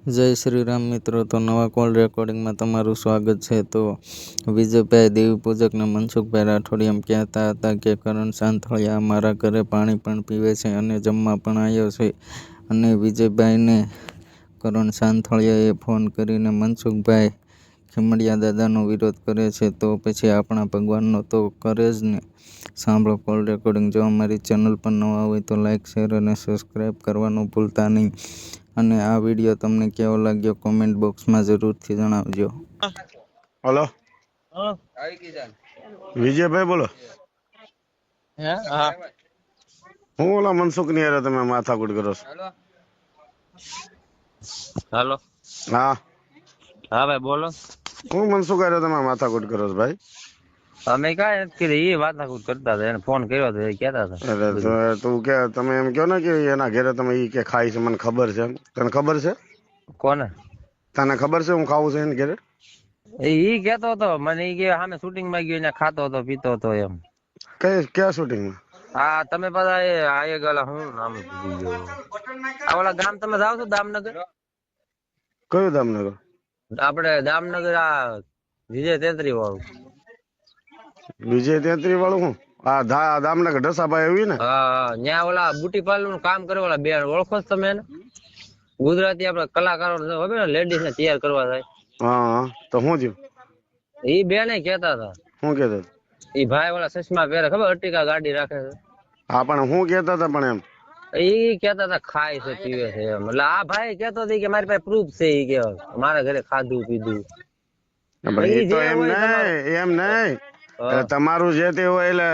જય શ્રી રામ મિત્રો, તો નવા કોલ રેકોર્ડિંગમાં તમારું સ્વાગત છે। તો વિજયભાઈ દેવી પૂજકને મનસુખભાઈ રાઠોડ એમ કહેતા હતા કે કરણ સાંથળિયા મારા ઘરે પાણી પણ પીવે છે અને જમવા પણ આવ્યો છે। અને વિજયભાઈને કરણ સાંથળિયાએ ફોન કરીને મનસુખભાઈ ખીમડિયા દાદાનો વિરોધ કરે છે, તો પછી આપણા ભગવાનનો તો કરે જ ને। સાંભળો કોલ રેકોર્ડિંગ। જો અમારી ચેનલ પર નવા હોય તો લાઇક, શેર અને સબસ્ક્રાઈબ કરવાનું ભૂલતા નહીં। અને આ વિડીયો તમને કેવો લાગ્યો કોમેન્ટ બોક્સમાં જરૂરથી જણાવજો। હલો, વિજયભાઈ બોલો। હા, હું ઓલા મનસુખ ની યાર તમે માથાકૂટ કરો છો? હાલો, હા, હા ભાઈ બોલો। હું મનસુખ યાર તમે માથાકૂટ કરો છો ભાઈ? અમે કાંઈ નથી કરી, એ વાતાકૂટ કરતા હતા, એને ફોન કર્યો હતો, એ કહેતા હતા એટલે બધું। તું કે તમે એમ કહો ને કે એના ઘરે તમે ઈ કે ખાઈ છે, મને ખબર છે, તને ખબર છે? કોને? તને ખબર છે હું ખાવું છું એને ઘરે? ઈ કહેતો હતો મને, ઈ કે સામે શૂટિંગ માં ગયો, ત્યાં ખાતો હતો, પીતો હતો એમ। ક્યાં શૂટિંગમાં? હા, તમે પાછા આ ગયેલા, હું નામ ભૂલી ગયો, આ ઓલા ગામ તમે જાવ છો દામનગર? કયું દામનગર? આપડે દામનગર આ વિજય 33 વાળું। વિજય 33 વાળું? હું દામનગર ઢસાભાઈ એવી ને? હા, ત્યાં ઓલા બ્યુટી પાર્લર નું કામ કરે ઓલા બેન, ઓળખો છો તમે એને? ગુજરાતી આપડે કલાકારો ને લેડીઝ ને તૈયાર કરવા થાય। હા, તો શું થયું? ઈ બેન કેતા હતા। શું કેતા? ઈ ભાઈ ઓલા ચશ્મા પહેરે, ખબર અર્ટિકા ગાડી રાખે છે? હા, પણ હું કેતા હતા પણ એમ ઈ કેતા હતા ખાય છે, પીવે છે એમ। એટલે આ ભાઈ કેતો હતો કે મારી પાસે પ્રૂફ છે, ઈ કે મારા ઘરે ખાધું પીધું। એ તો એમ નહીં તમારું જે તે હોય એટલે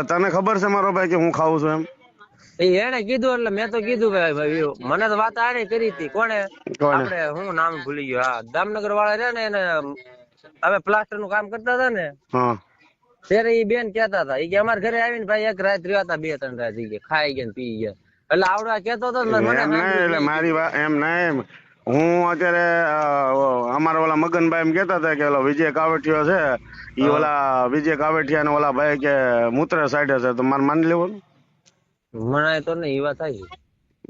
તને ખબર છે મારો ભાઈ કે હું ખાવું છું એમ? એને કીધું એટલે મેં તો કીધું ભાઈ, મને તો વાત આને કરી હતી। કોને? આપડે હું નામ ભૂલી ગયો, હા દામનગર વાળા છે ને, એને અમે પ્લાસ્ટર નું કામ કરતા હતા ને, હા, ત્યારે ઈ બેન કેતા હતા કે અમારા ઘરે આવીને ભાઈ એક રાત રહ્યા હતા, 2-3 રાત ઈ કે ખાઈ ગયા પી ગયા। એટલે આવડા કેતો હતો મને એટલે મારી વાત એમ નહીં, હું અત્યારે અમારા ઓલા મગનભાઈ એમ કેતા હતા કે ઓલો વિજય કાવઠિયો છે, ઈ ઓલા વિજય કાવઠિયા ને ઓલા ભાઈ કે મૂત્ર સાઈડે છે, તો મારે માની લેવાનું? મને તો નહીં, ઈ વાત થાય।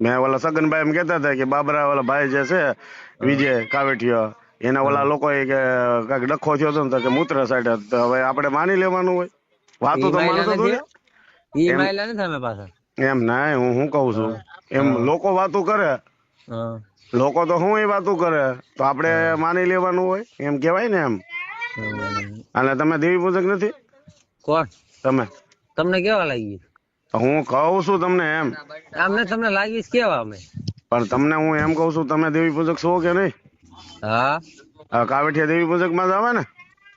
મેં ઓલા સગનભાઈ એમ કેતા હતા કે બાબરા ઓલા ભાઈ જે છે વિજય કાવઠિયો, એના ઓલા લોકો કે કઈક ડખો થયો હતો ને, તો કે મૂત્ર સાઈડે, તો હવે આપણે માની લેવાનું હોય? વાતો તો માનતો તું ને ઈ માયલા નથી અમે પાછા એમ નહીં, હું કઉ છું એમ લોકો વાતો કરે, લોકો તો હું એ વાતો કરે, તો આપણે માની લેવાનું હોય એમ કેવાય ને એમ। અને તમે દેવી પૂજક નથી? કોણ? તમે? તમને કેવા લાગી? હું કહું છું તમને એમ। અમને તમને લાગી કેવા અમે? પણ તમને હું એમ કઉ છું, તમે દેવી પૂજક છો કે નહીં? હા, કાવઠિયા દેવી પૂજક માં જ આવે ને?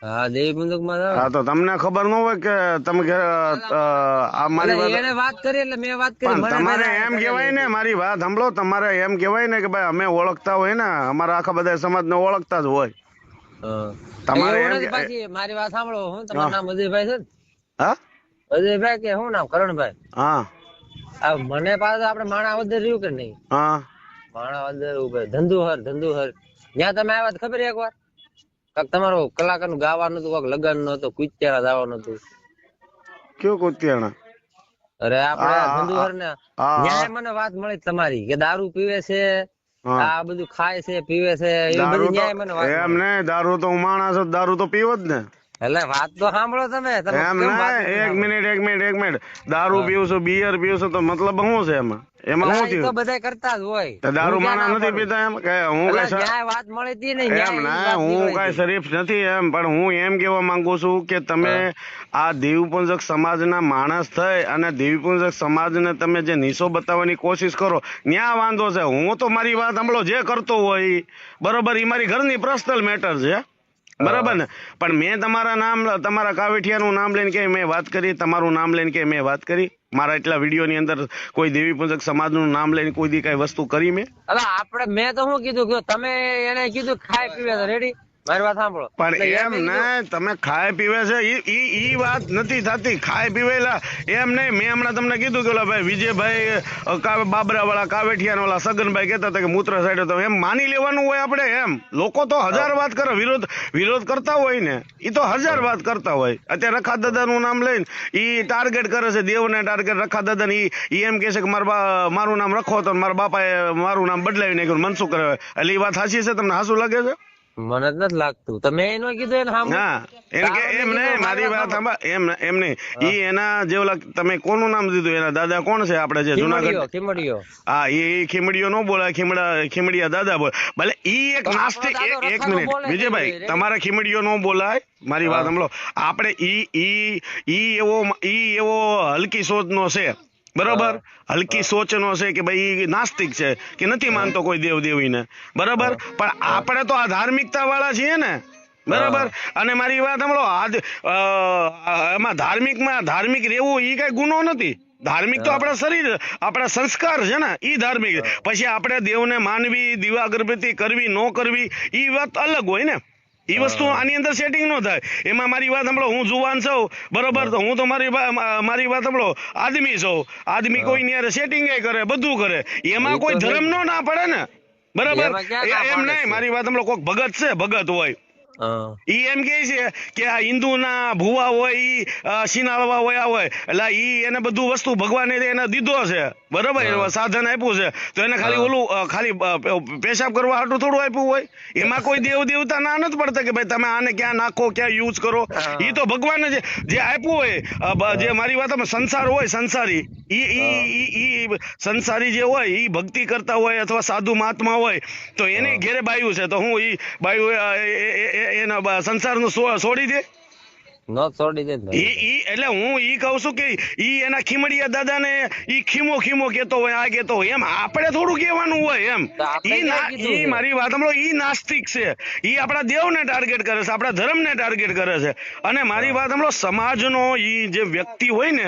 હા, દેવી પૂજક માં જ આવે। હા, તો તમને ખબર ન હોય કે તમે આ મારી વાત? એને વાત કરી એટલે મેં વાત કરી, પણ મને તમારે એમ કેવાય ને, મારી વાત સાંભળો, તમારે એમ કેવાય ને કે ભાઈ અમે ઓળખતા હોય ને, અમારા આખા બધા સમાજ ને ઓળખતા જ હોય। તમારે એવું એમ નથી, પાછી મારી વાત સાંભળો, હું તમારું નામ અજયભાઈ છે ને? હા, અજયભાઈ કે શું નામ? કરણભાઈ? હા, મને પાછું આપડે માણાવદર રહ્યું કે નહીં? હા, માણાવદર ધંધુહર ત્યાં તમે આવ્યા ખબર એક વાર? કાક તમારું કલાકાર નું ગાવાનું હતું, કાક લગન નું હતું, કુત્યારા જવાનું હતું। કયો કુતિયાણા? અરે આપડે ધંધુહર ને ન્યાય મને વાત મળી તમારી કે દારૂ પીવે છે, આ બધું ખાય છે, પીવે છે, એ બધી ન્યાય મને વાત એમ મળી। નહીં, દારૂ તો હું માણસ જ, દારૂ તો પીવો જ ને। એટલે વાત તો સાંભળો તમે એમ કેમ વાત નહીં, એક મિનિટ, દારૂ પીવું છું, બિયર પીવું છું, તો મતલબ શું છે એમાં? એમાં શું એ તો થયું? બધા કરતા જ હોય, દારૂ હું ક્યાં માણસ ના નથી પાડું? પીતા એમ કે હું એટલે કઈ ન્યાય વાત મળી હતી ને, એમ ન્યાય ની ના, વાત હું નીકળી કઈ હતી। શરીફ નથી એમ, પણ હું એમ કેવા માંગુ છું કે તમે આ દેવીપૂજક સમાજના માણસ થઈ અને દેવીપૂજક સમાજને તમે જે નીચો બતાવવાની કોશિશ કરો, ન્યા વાંધો છે। હું તો મારી વાત સાંભળો, જે કરતો હોય બરોબર, એ મારી ઘરની પર્સનલ મેટર છે, બરાબર ને? પણ મેં તમારા નામ, તમારા કાવઠિયાનું નામ લઈને કે મેં વાત કરી, તમારું નામ લઈને કે મેં વાત કરી? મારા એટલા વિડીયો ની અંદર કોઈ દેવી પૂજક સમાજનું નામ લઈને કોઈ દી કઈ વસ્તુ કરી મેં? એટલે આપડે મેં તો શું કીધું કે તમે એને કીધું ખાય પીવે રેડી, મારી વાત સાંભળો. પણ એટલે એમ મેં ને કીધું, તમે ખાય પીવે છે ઈ વાત નથી થતી. ખાય પીવેલા એમ નહીં. મેં હમણાં તમને કીધું કે ઓલા ભાઈ વિજયભાઈ બાબરા વાળા કાવેઠિયા ઓલા સગનભાઈ કહેતા હતા કે મૂત્ર સાઈડ તો એમ માની લેવાનું હોય આપણે. એમ લોકો તો હજાર વાત કરે, વિરોધ કરતા હોય ને ઈ તો હજાર વાત કરતા હોય. અત્યારે રખા દાદાનું નામ લઈને ઈ ટાર્ગેટ કરે છે, દેવને ટાર્ગેટ. રખા દાદા ને ઈ એમ કહે છે કે મારું નામ રખો તો મારા બાપાએ મારું નામ બદલાવી નાખ્યું, મનસુખ કરે. એટલે ઈ વાત સાચી છે? તમને હાસું લાગે છે? મને જ નથી લાગતું. તમે એનો કીધું એને સાંભળો. ના એને કે એમ નહીં, મારી વાત સાંભળ. એમ નહીં, ઈ એના જે ઓલા તમે કોનું નામ દીધું, એના દાદા કોણ છે આપણે જે જુનાગઢ? ખીમડીયો. હા, એ ખીમડીયો નો બોલાય, ખીમડિયા દાદા બોલે. ભલે ઈ એક નાસ્તિક. એક મિનિટ વિજયભાઈ, તમારા ખીમડીયો નો બોલાય. મારી વાત સાંભળો. આપણે ઈ એવો હલકી સોચ નો છે, બરોબર? હલકી સોચનો છે કે ભાઈ નાસ્તિક છે કે નથી માનતો કોઈ દેવ દેવીને, બરાબર? પણ આપણે તો આ ધાર્મિકતા વાળા છીએ ને, બરાબર? અને મારી વાત સાંભળો, એમાં ધાર્મિક રહેવું ઈ કઈ ગુનો નથી. ધાર્મિક તો આપણા શરીર, આપણા સંસ્કાર છે ને, ઈ ધાર્મિક. પછી આપણે દેવને માનવી, દીવા અગરબત્તી કરવી ન કરવી, ઈ વાત અલગ હોય ને. ઈ વસ્તુ આની અંદર સેટિંગ નો થાય. એમાં મારી વાત સાંભળો, હું જુવાન છું, બરોબર? તો હું તો મારી વાત સાંભળો, આદમી છું. આદમી કોઈ ની સેટિંગ કરે, બધું કરે. એમાં કોઈ ધર્મ નો ના પડે ને, બરાબર? એમ નહીં, મારી વાત સાંભળો, કોઈક ભગત છે, ભગત હોય, ઈ એમ કે છે કે આ હિન્દુ ના ભુવા હોય, ઈ સિનાળવા હોય, એટલે ઈ એને બધું વસ્તુ ભગવાને એને દીધો છે, બરોબર? સાધન આપ્યું છે, તો એને ખાલી પેશાબ કરવા હાટું થોડું આપ્યું હોય? એમાં કોઈ દેવ દેવતા ના નથી પડતા કે ભાઈ તમે આને ક્યાં નાખો, ક્યાં યુઝ કરો. ઈ તો ભગવાને જે આપ્યું હોય. જે મારી વાત સંસાર હોય, સંસારી, ઈ સંસારી જે હોય, ઈ ભક્તિ કરતા હોય અથવા સાધુ મહાત્મા હોય, તો એને ઘેરે બાયું છે, તો હું ઈ બાયું એના સંસારનું છોડી દે? ન છોડી દે. એટલે હું ઈ કહું છું કે ઈ એના ખીમડિયા દાદાને ઈ ખીમો કેતો હોય, આ કેતો હોય, એમ આપણે થોડું કહેવાનું હોય. એમ ઈ મારી વાત સાંભળો, ઈ નાસ્તિક છે. ઈ આપણા દેવને ટાર્ગેટ કરે છે, આપણા ધર્મને ટાર્ગેટ કરે છે. અને મારી વાત સાંભળો, સમાજનો ઈ જે વ્યક્તિ હોય ને,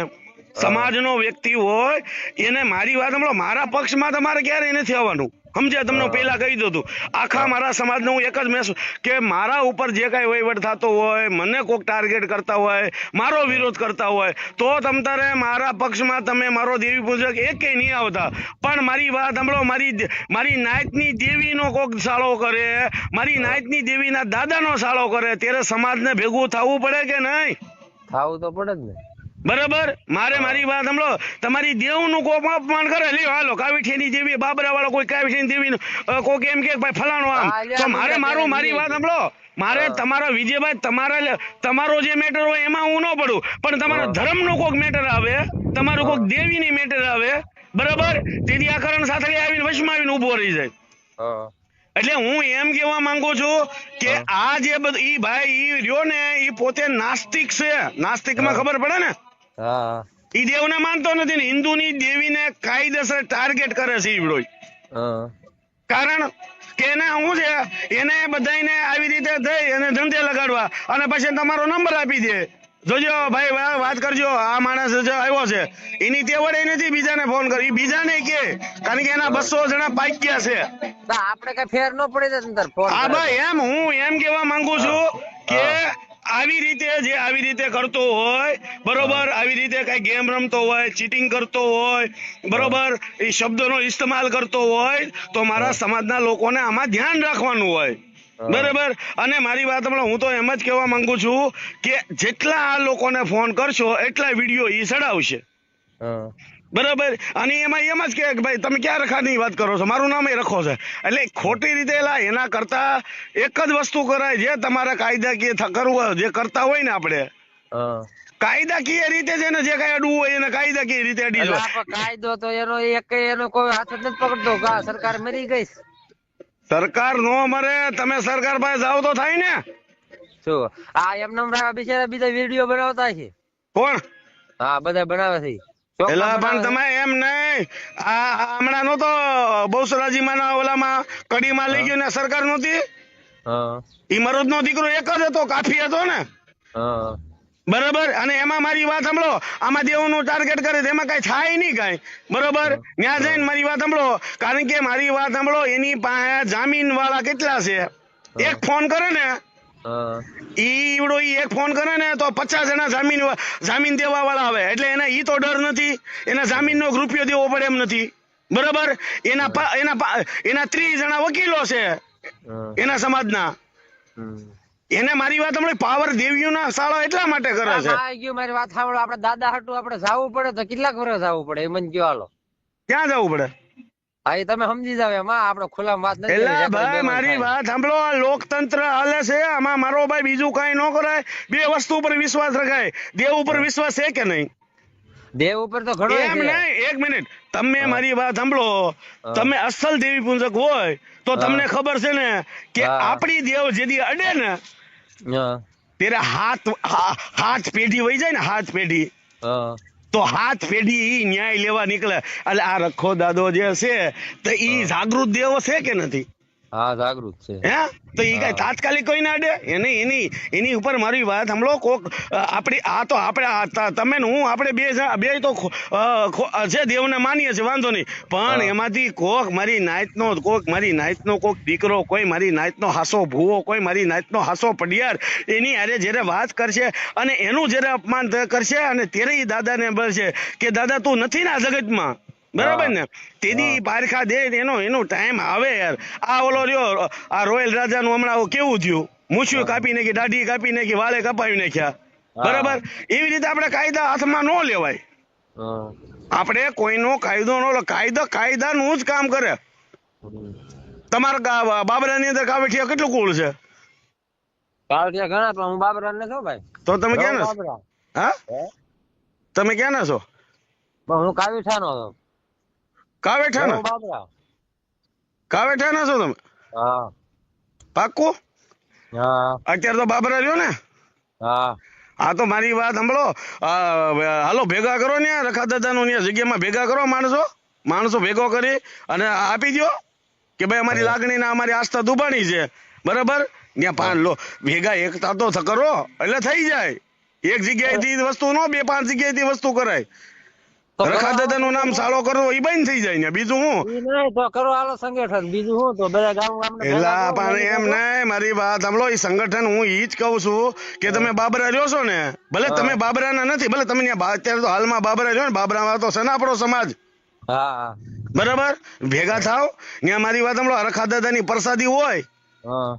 સમાજનો વ્યક્તિ હોય એને મારી વાત સાંભળો, મારા પક્ષમાં તમારે ક્યારેય નથી આવવાનું. સમજ્યા? તમને પેલા કહી દઉં, આખા મારા સમાજનો હું એક જ મેસેજ કે મારા ઉપર જે કઈ વહીવટ થતો હોય, મને કોઈક ટાર્ગેટ કરતા હોય, મારો વિરોધ કરતા હોય, તો તમતારે મારા પક્ષમાં તમે મારો દેવી પૂજક એકે નહીં આવતા. પણ મારી વાત સાંભળો, મારી નાયતની દેવીનો કોક સાળો કરે, મારી નાયતની દેવીના દાદાનો સાળો કરે, ત્યારે સમાજને ભેગું થવું પડે કે નહીં? થાવું તો પડે જ ને, બરાબર? મારી વાત સાંભળો, તમારી દેવનું કોઈ અપમાન કરે, લ્યો હાલો કાવીઠિયાની દેવી, બાબરા વાળા કોઈ કાવીઠિયાની દેવી કોઈ એમ કે ભાઈ ફલાણો આમ, તો મારી વાત સાંભળો, મારે તમારા વિજયભાઈ, તમારો જે મેટર હોય એમાં હું ન પડું, પણ તમારા ધર્મનો કોઈક મેટર આવે, તમારું કોઈક દેવીની મેટર આવે, બરાબર? તેથી આ કરણ સાથે આવીને વશમાં આવીને ઉભો રહી જાય. એટલે હું એમ કેવા માંગુ છું કે આ જે બધું ઈ ભાઈ ઈ રહ્યો ને, ઈ પોતે નાસ્તિક છે. નાસ્તિકમાં ખબર પડે ને, ઈ દેવને માનતો નથી ને, હિન્દુની દેવીને કાયદેસર ટાર્ગેટ કરે છે ઈ. કારણ કે એને શું છે, એને બધાને આવી રીતે થઈ અને ધંધે લગાડવા, અને પછી તમારો નંબર આપી દે, જોજો ભાઈ વાત કરજો, આ માણસ આવ્યો છે, એની તે વડે નથી બીજાને ફોન કરી, બીજાને કે, કારણ કે એના 200 જણા પાક્યા છે. આપણે કઈ ફેર ન પડે. હા ભાઈ, એમ હું એમ કેવા માંગુ છું કે આવી રીતે કરતો હોય, બરોબર? આવી રીતે કઈ ગેમ રમતો હોય, ચીટિંગ કરતો હોય, બરોબર? એ શબ્દોનો ઇસ્તેમાલ કરતો હોય, તો મારા સમાજના લોકોને આમાં ધ્યાન રાખવાનું હોય, બરાબર? અને મારી વાત હું તો એમ જ કહેવા માંગુ છું કે જેટલા આ લોકોને ફોન કરશો એટલા વિડીયો ઈ ચડાવશે, બરાબર? અને એમાં એમ જ કે ભાઈ તમે ક્યાં રખાની વાત કરો છો, મારું નામ એ રખો છે. એટલે ખોટી રીતે એના કરતા એક જ વસ્તુ કરાય, જે તમારા કાયદાકીય કરવું જે કરતા હોય ને, આપણે કાયદાકીય રીતે જેને જે કઈ અડવું હોય એને કાયદાકીય રીતે અડી જો. કાયદો તો એનો કોઈ હાથ જ નથી પકડતો. સરકાર મરી ગઈ. સરકાર નો મરે, તમે સરકાર પાસે જાવ તો થાય ને. શું આ એમને બિચારા બીજા વિડીયો બનાવતા છે? કોણ? હા, બધા બનાવે છે. એલા પણ તમે એમ નહીં, આ હમણાં નો તો બહુસરાજીમાં ના ઓલામાં કડીમાં લઈ ગયો ને, સરકાર નહોતી? ઈ મરોદ નો દીકરો એક જ હતો, કાફી હતો ને, બરાબર? અને એમાં મારી વાત સાંભળો, આમાં દેવનું ટાર્ગેટ કરે એમાં કઈ થાય નહીં કઈ, બરોબર? ત્યાં જઈને મારી વાત સાંભળો, કારણ કે મારી વાત સાંભળો, એની પાસે જામીન વાળા કેટલા છે, એક ફોન કરે ને હા ઈવડો ઈ એક ફોન કરે ને તો 50 જણા જામીન દેવા વાળા આવે, એટલે એને ઈ તો ડર નથી, એના જામીનનો રૂપિયો દેવો પડે એમ નથી, બરાબર. એના 30 જણા વકીલો છે એના સમાજના. એને મારી વાત હમણાં પાવર દેવીઓના શાળા એટલા માટે કરે છે. આવી ગયું, મારી વાત સાંભળો. આપણે દાદા હાટુ આપણે જાવું પડે તો કેટલાક વર્ષ જાવું પડે એ મને કયો હાલો. ક્યાં જવું પડે? હા, એ તમે સમજી જાવ. એમાં આપણે ખુલ્લામાં વાત નથી એલા કરવી, ભાઈ રેકોર્ડિંગ મારી થાય. વાત સાંભળો, આ લોકતંત્ર હાલે છે, આમાં મારો ભાઈ બીજું કઈ ન કરાય. બે વસ્તુ ઉપર વિશ્વાસ રખાય. દેવ ઉપર વિશ્વાસ છે કે નહીં? દેવ ઉપર તો ઘણો એમ છે. નહીં, એક મિનિટ, તમે હા. મારી વાત સાંભળો. હા. તમે અસલ દેવી પૂજક હોય તો હા. તમને ખબર છે ને કે હા. આપણી દેવ જેદી અડે ને હા ત્યારે હાથ પેઢી વહી જાય ને, હાથ પેઢી, હા તો હાથ પેઢી ઈ ન્યાય લેવા નીકળે. એટલે આ રખો દાદો જે છે તો ઈ જાગૃત દેવ છે કે નથી? હા, જાગૃત છે. હે? તો ઈ કઈ તાત્કાલિક કોઈ ના અડે? એની ઉપર મારી વાત સાંભળો. કોક આપણી આ તો આપણે તમે ને હું આપણે બે તો છે દેવને માનીએ છે, વાંધો નહીં, પણ એમાંથી કોક મારી નાતનો કોક દીકરો, કોઈ મારી નાતનો હાસો ભૂવો, કોઈ મારી નાતનો હાસો પડિયાર એની હારે જ્યારે વાત કરશે અને એનું જ્યારે અપમાન કરશે અને ત્યારે ઈ દાદાને બોલશે કે દાદા તું નથી ને આ જગતમાં, બરાબર ને? તેદી પારખા દે એનો ટાઈમ આવે યાર. આ ઓલો રહ્યો આ રોયલ રાજાનું હમણાં કેવું થયું, મૂછ્યું કાપી નાખી, દાઢી કાપી નાખી, વાળે કપાવી નાખ્યા, બરાબર. એવી રીતે આપણે કાયદા હાથમાં ન લેવાય. આપણે કોઈનો કાયદો ન, કાયદાનું જ કામ કરે. તમારા બાબરાની અંદર કાવઠિયા કેટલું કુળ છે? કાવઠિયા ઘણા, પણ હું બાબરા ને છો ભાઈ. તો તમે ક્યાં ના છો? બાબરા. હા, તમે ક્યાં ના છો? હું કાવીઠાનો છું. કાવેઠાના? હું બાબરા. કાવેઠાના છો તમે? હા પાક્કું? હા અત્યારે તો બાબરા રહ્યો ને? હા હા, તો મારી વાત સાંભળો. હાલો ભેગા કરો ને રખા દાદાનું જગ્યામાં ભેગા કરો, માણસો ભેગો કરી અને આપી દો કે ભાઈ અમારી લાગણી ને અમારી આસ્થા દુબાણી છે, બરાબર. ત્યાં ભેગા એકતા તો કરો એટલે થઈ જાય. એક જગ્યાએથી વસ્તુ ન, 2-5 જગ્યાએથી વસ્તુ કરાય. રખા દાદાનું નામ સાળો કરવો એ બંધ થઈ જાય ને, બીજું હું? ઈ નહીં તો કરો હાલો સંગઠન, બીજું શું? તો બધા ગામને ભેગા એલા કરો, પણ એમ નહીં, મારી વાત સાંભળો. એ સંગઠન હું ઈ જ કહું છું કે તમે બાબરા રહ્યો છો ને, ભલે તમે બાબરાના નથી, ભલે તમે અત્યારે તો હાલમાં બાબરા રહ્યો ને, બાબરામાં તો છે ને આપણો સમાજ, હા બરાબર. ભેગા થાવ ત્યાં મારી વાત સાંભળો. રખા દાદાની પ્રસાદી હોય હા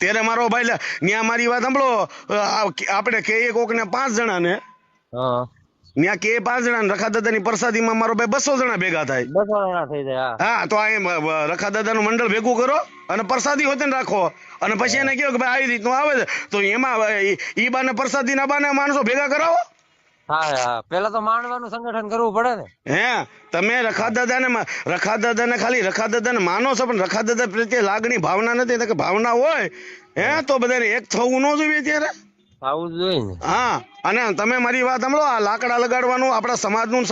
ત્યારે મારો ભાઈ ત્યાં મારી વાત સાંભળો. આપણે કહીએ કોક ને 5 જણાને, હા ત્યાં કે 5 જણા રખા દાદાની પ્રસાદીમાં મારો ભાઈ 200 જણા ભેગા થાય. 200 જણા થઈ જાય. હા, તો આ રખા દાદાનું મંડળ ભેગું કરો અને પ્રસાદી હોતે ને રાખો, અને પછી એને કહો કે ભાઈ આવી રીતનું આવે છે, તો એમાં ઈ બાને પ્રસાદીના બાને માણસો ભેગા કરાવો. હા પેલા તો માનવાનું સંગઠન કરવું પડે ને. હે, તમે રખા દાદાને ખાલી રખા દાદાને માનો છો, પણ રખા દાદા પ્રત્યે લાગણી ભાવના નથી. કે ભાવના હોય તો બધાને એક થવું ન જોઈએ ત્યારે. આવું જ જોઈએ ને. હા, અને તમે મારી વાત સાંભળો. આ લાકડા લગાડવાનું આપણા સમાજનું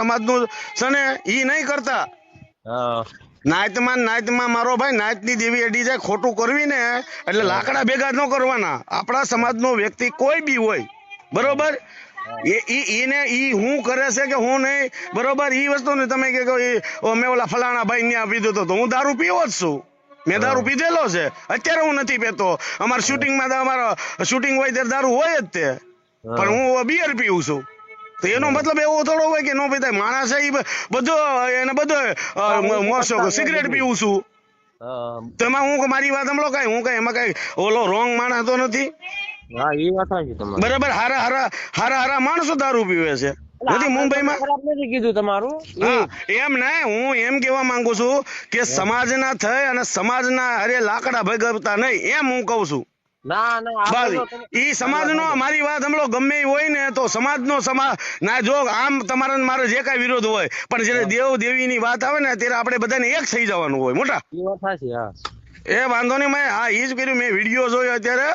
છે ને, ઈ નહીં કરતા. હા નાયતમાં મારો ભાઈ નાયતની દેવી અડી જાય, ખોટું કરવી ને એટલે લાકડા ભેગા ન કરવાના. આપણા સમાજનો વ્યક્તિ કોઈ બી હોય, બરોબર, ઈ હું કરે છે કે હું નહીં, બરોબર. ઈ વસ્તુ ને તમે કે મેં ઓલા ફલાણા ભાઈ ને પીધો તો હું દારૂ પીવો જ છું. મેં દારૂ પીધેલો છે, અત્યારે હું નથી પીતો. અમારા શૂટિંગ હોય ત્યારે દારૂ હોય જ તે, પણ હું બિયર પીવું છું. તો એનો મતલબ એવો થોડો હોય કે નો પીતા. માણસ બધો સિગરેટ પીવું છું, તો એમાં હું મારી વાત સાંભળો, હું એમાં કઈ ઓલો રોંગ માણસ તો નથી, હા એ વાત સાચી તમારી. બરાબર. હારા માણસો દારૂ પીવે છે, નથી મુંબઈમાં? ખરાબ નથી કીધું તમારું. હા, એમ નહીં, હું એમ કહેવા માંગુ છું કે સમાજના થઈ અને સમાજના અરે લાકડા ભેગવતા નહીં, એમ હું કઉ છું. ના બસ ઈ સમાજનો, મારી વાત સાંભળો, ગમે એ હોય ને તો સમાજનો ના જો આમ તમારે મારે જે કાંઈ વિરોધ હોય, પણ જયારે દેવ દેવીની વાત આવે ને ત્યારે આપણે બધાને એક થઈ જવાનું હોય. મોટા એ વાત સાચી. હા એ વાંધો નહીં, મેં ઈ જ કર્યું. મેં વિડીયો જોયો, અત્યારે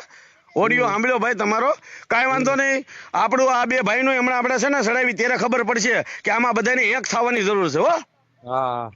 ઓડિયો સાંભળ્યો ભાઈ તમારો. કાંઈ વાંધો નહીં. આપણું આ 2 ભાઈનું હમણાં આપણે છે ને સડાવી ત્યારે ખબર પડશે કે આમાં બધાને એક થવાની જરૂર છે. હો. હા